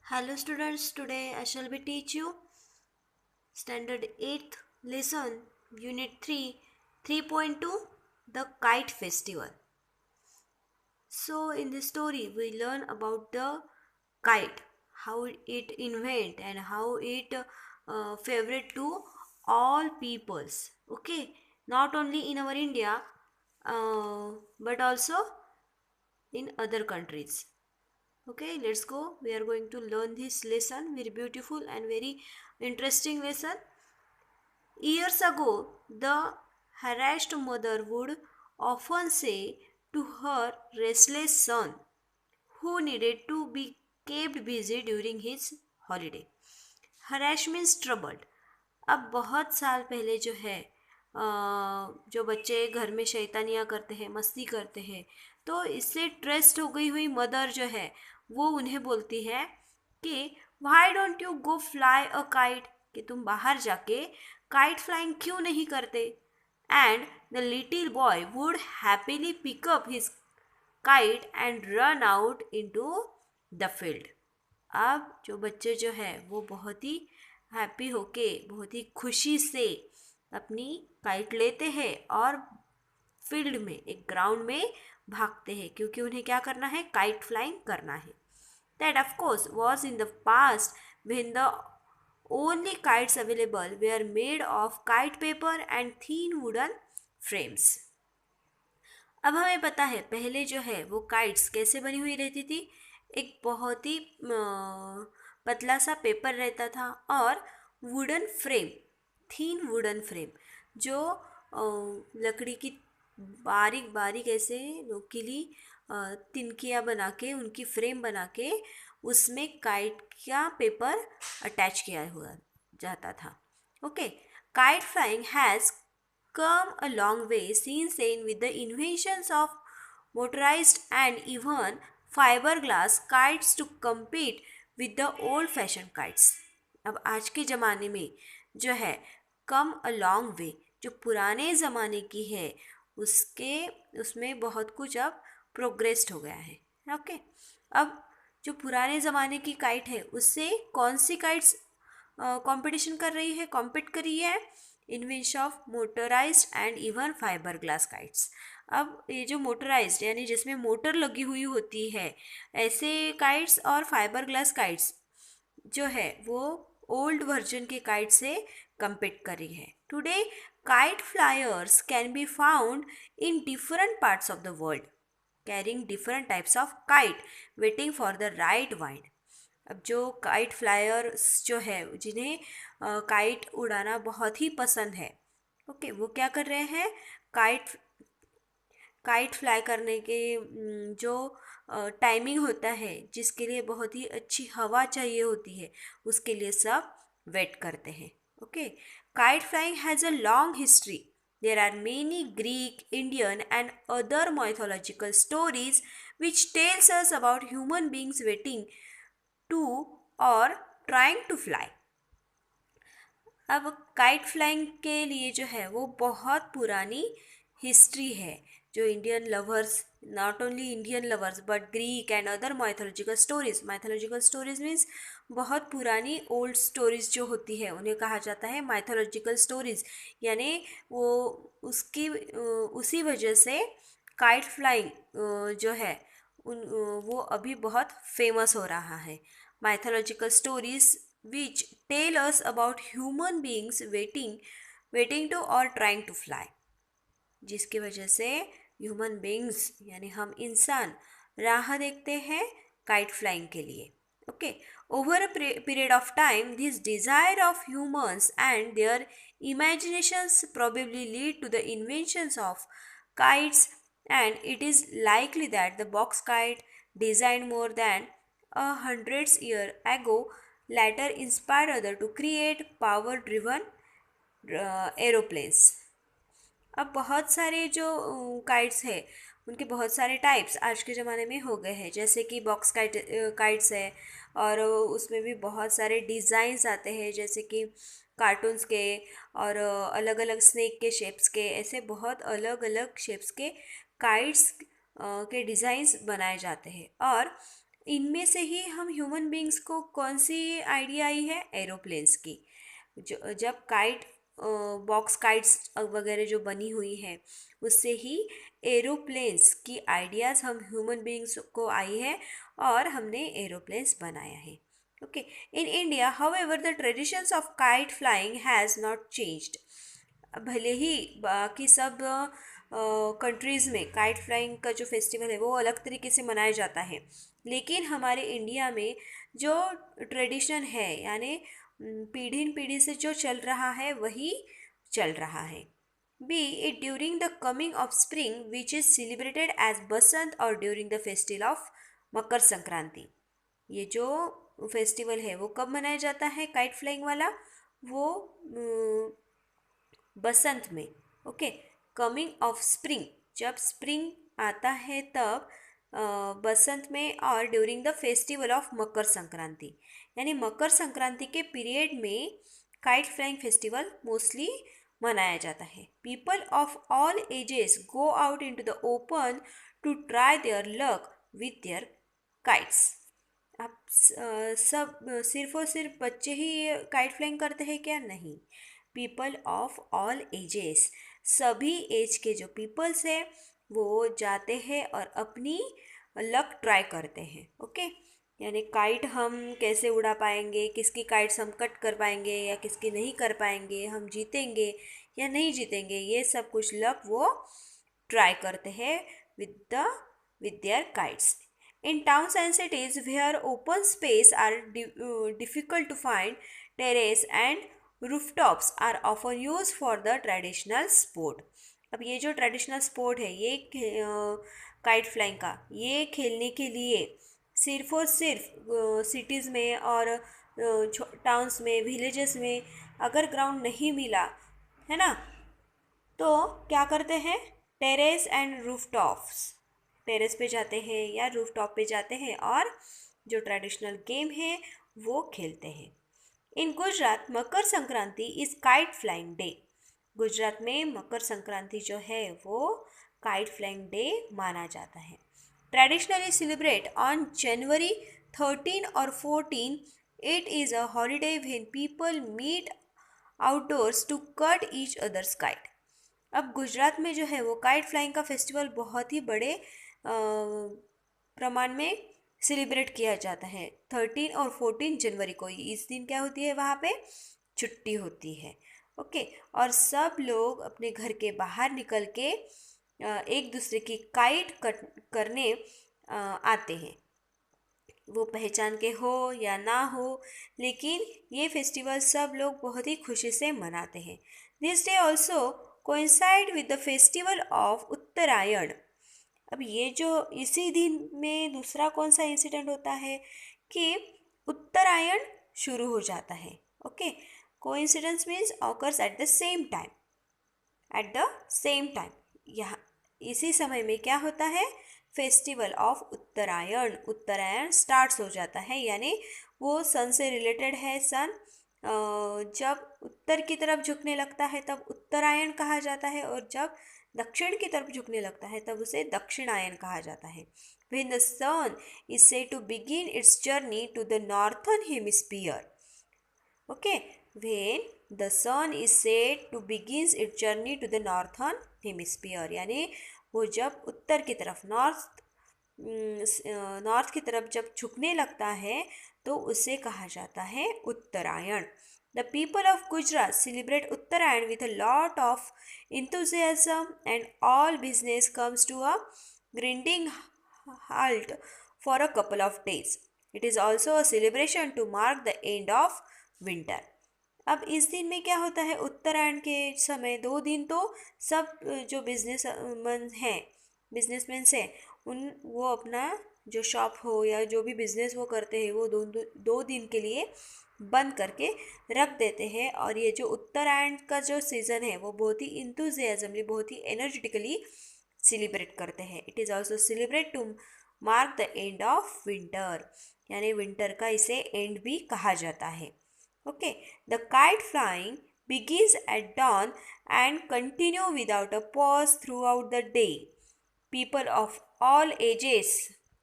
Hello students, today I shall be teach you standard 8th lesson unit 3 3.2 the kite festival. So in this story we learn about the kite, how it invent and how it favorite to all peoples. Okay, not only in our India but also in other countries. Okay, let's go. We are going to learn this lesson, very beautiful and very interesting lesson. Years ago, the harassed mother would often say to her restless son, who needed to be kept busy during his holiday. Harass means troubled. अब बहुत साल पहले जो है जो बच्चे घर में शैतानियाँ करते हैं, मस्ती करते हैं, तो इससे ट्रेस्ड हो गई हुई मदर जो है वो उन्हें बोलती है कि why don't you go fly a kite, कि तुम बाहर जाके काइट फ्लाइंग क्यों नहीं करते. And the little boy would happily pick up his kite and run out into the field. अब जो बच्चे जो है वो बहुत ही हैप्पी होके, बहुत ही खुशी से अपनी काइट लेते हैं और फील्ड में, एक ग्राउंड में भागते हैं, क्योंकि उन्हें क्या करना है, काइट फ्लाइंग करना है. That of course was in the past when the only kites available were made of kite paper and thin wooden frames. अब हमें पता है पहले जो है वो काइट्स कैसे बनी हुई रहती थी. एक बहुत ही पतला सा पेपर रहता था और वुडन फ्रेम, थीन वुडन फ्रेम, जो लकड़ी की बारीक बारीक ऐसे नुकीली तिनकियाँ बना के, उनकी फ्रेम बना के उसमें काइट का पेपर अटैच किया हुआ जाता था. Okay, kite flying has come a long way since then with the inventions of motorized and even fiberglass kites to compete with the old fashioned kites. अब आज के ज़माने में जो है come a long way, जो पुराने ज़माने की है उसमें बहुत कुछ अब प्रोग्रेस्ड हो गया है. ओके, अब जो पुराने ज़माने की काइट है उससे कौन सी काइट्स कंपटीशन कर रही है, कॉम्पीट कर रही है, invention of motorised and even fibre glass kites. अब ये जो मोटराइज्ड यानी जिसमें मोटर लगी हुई होती है, ऐसे काइट्स और फाइबर ग्लास काइट्स जो है वो ओल्ड वर्जन के काइट से compete कर रही है. Today kite flyers can be found in different parts of the world carrying different types of kite waiting for the right wind. अब जो काइट फ्लायर्स जो है जिन्हें काइट उड़ाना बहुत ही पसंद है, ओके, वो क्या कर रहे हैं, काइट काइट फ्लाई करने के जो टाइमिंग होता है, जिसके लिए बहुत ही अच्छी हवा चाहिए होती है, उसके लिए सब वेट करते हैं. Okay, kite flying has a long history. There are many Greek, Indian and other mythological stories which tells us about human beings waiting to or trying to fly. अब काइट फ्लाइंग के लिए जो है वो बहुत पुरानी हिस्ट्री है. जो Indian lovers, not only Indian lovers but Greek and other mythological stories means बहुत पुरानी ओल्ड स्टोरीज जो होती है उन्हें कहा जाता है माइथोलॉजिकल स्टोरीज. यानी वो उसकी उसी वजह से काइट फ्लाइंग जो है वो अभी बहुत फेमस हो रहा है. Mythological stories which tell us about human beings waiting to or trying to fly, जिसकी वजह से ह्यूमन बींग्स यानी हम इंसान राह देखते हैं काइट फ्लाइंग के लिए. Okay, over a period of time this desire of humans and their imaginations probably lead to the inventions of kites, and it is likely that the box kite designed more than a hundreds year ago later inspired others to create power driven aeroplanes. अब बहुत सारे जो kites है उनके बहुत सारे types आज के ज़माने में हो गए हैं, जैसे कि बॉक्स काइट्स है और उसमें भी बहुत सारे डिज़ाइंस आते हैं, जैसे कि कार्टून्स के और अलग अलग स्नेक के शेप्स के, ऐसे बहुत अलग अलग शेप्स के काइट्स के डिज़ाइंस बनाए जाते हैं. और इनमें से ही हम ह्यूमन बींग्स को कौन सी आइडिया आई है, एरोप्लेन्स की। जब काइट बॉक्स काइट्स वगैरह जो बनी हुई है उससे ही एरोप्लेन्स की आइडियाज़ हम ह्यूमन बींग्स को आई है और हमने एरोप्लेन्स बनाया है। Okay, in India however the traditions of kite flying has not changed. भले ही बाकी सब कंट्रीज़ में काइट फ्लाइंग का जो फेस्टिवल है वो अलग तरीके से मनाया जाता है, लेकिन हमारे इंडिया में जो ट्रेडिशन है यानी पीढ़ी पीढ़ी से जो चल रहा है वही चल रहा है। Be it during the coming of spring which is celebrated as Basant और during the festival of Makar Sankranti. ये जो फेस्टिवल है वो कब मनाया जाता है काइट फ्लाइंग वाला, वो बसंत में। ओके, कमिंग ऑफ स्प्रिंग, जब स्प्रिंग आता है तब बसंत में, और during the festival of Makar Sankranti, यानी मकर संक्रांति के पीरियड में काइट फ्लाइंग फेस्टिवल मोस्टली मनाया जाता है। People of all ages go out into the open to try their luck with their kites. आप सब सिर्फ और सिर्फ बच्चे ही काइट फ्लाइंग करते हैं क्या? नहीं, पीपल ऑफ ऑल एजेस, सभी एज के जो पीपल्स हैं वो जाते हैं और अपनी लक ट्राई करते हैं। ओके, यानी काइट हम कैसे उड़ा पाएंगे, किसकी काइट्स हम कट कर पाएंगे या किसकी नहीं कर पाएंगे, हम जीतेंगे या नहीं जीतेंगे, ये सब कुछ लक वो ट्राई करते हैं with their kites. In towns and cities where open space are difficult to find, terrace and rooftops are often used for the traditional sport. अब ये जो ट्रेडिशनल स्पोर्ट है ये काइट फ्लाइंग का, ये खेलने के लिए सिर्फ और सिर्फ सिटीज़ में और टाउन्स में, विलेजेस में अगर ग्राउंड नहीं मिला है ना, तो क्या करते हैं, टेरेस एंड रूफटॉप्स, टेरेस पे जाते हैं या रूफटॉप पे जाते हैं और जो ट्रेडिशनल गेम है वो खेलते हैं। In Gujarat Makar Sankranti is kite flying day. Gujarat में मकर संक्रांति जो है वो काइट फ्लाइंग डे माना जाता है। ट्रेडिशनली सेलिब्रेट ऑन जनवरी 13 और 14, it is a holiday when people meet outdoors to cut each others kite. अब गुजरात में जो है वो काइट फ्लाइंग का फेस्टिवल बहुत ही बड़े प्रमाण में सेलिब्रेट किया जाता है। 13 और 14 जनवरी को, इस दिन क्या होती है, वहाँ पे छुट्टी होती है। ओके, और सब लोग अपने घर के बाहर निकल के एक दूसरे की काइट कट करने आते हैं। वो पहचान के हो या ना हो, लेकिन ये फेस्टिवल सब लोग बहुत ही खुशी से मनाते हैं। This day also coincide with the festival of Uttarayan. अब ये जो इसी दिन में दूसरा कौन सा इंसिडेंट होता है कि उत्तरायण शुरू हो जाता है। Okay, coincidence means occurs at the same time, at the same time, यहाँ इसी समय में क्या होता है, festival of Uttarayan, Uttarayan starts हो जाता है, यानी वो सन से रिलेटेड है। सन जब उत्तर की तरफ झुकने लगता है तब उत्तरायण कहा जाता है, और जब दक्षिण की तरफ झुकने लगता है तब उसे दक्षिणायन कहा जाता है। When the sun is said to begin its journey to the northern hemisphere. Okay, when the sun is said to begins its journey to the northern hemisphere, यानी वो जब उत्तर की तरफ नॉर्थ की तरफ जब झुकने लगता है तो उसे कहा जाता है उत्तरायण। The people of Gujarat celebrate Uttarayan with a lot of enthusiasm, and all business comes to a grinding halt for a couple of days. It is also a celebration to mark the end of winter. अब इस दिन में क्या होता है, उत्तरायण के समय 2 दिन तो सब जो बिजनेसमैन हैं वो अपना जो शॉप हो या जो भी बिज़नेस वो करते हैं वो दो दिन के लिए बंद करके रख देते हैं। और ये जो उत्तरायण का जो सीज़न है वो बहुत ही इंथुजियाजमली, बहुत ही एनर्जेटिकली सेलिब्रेट करते हैं। It is also celebrate to mark the end of winter, यानी विंटर का इसे एंड भी कहा जाता है। Okay, the kite flying begins at dawn and continue without a pause throughout the day. People of all ages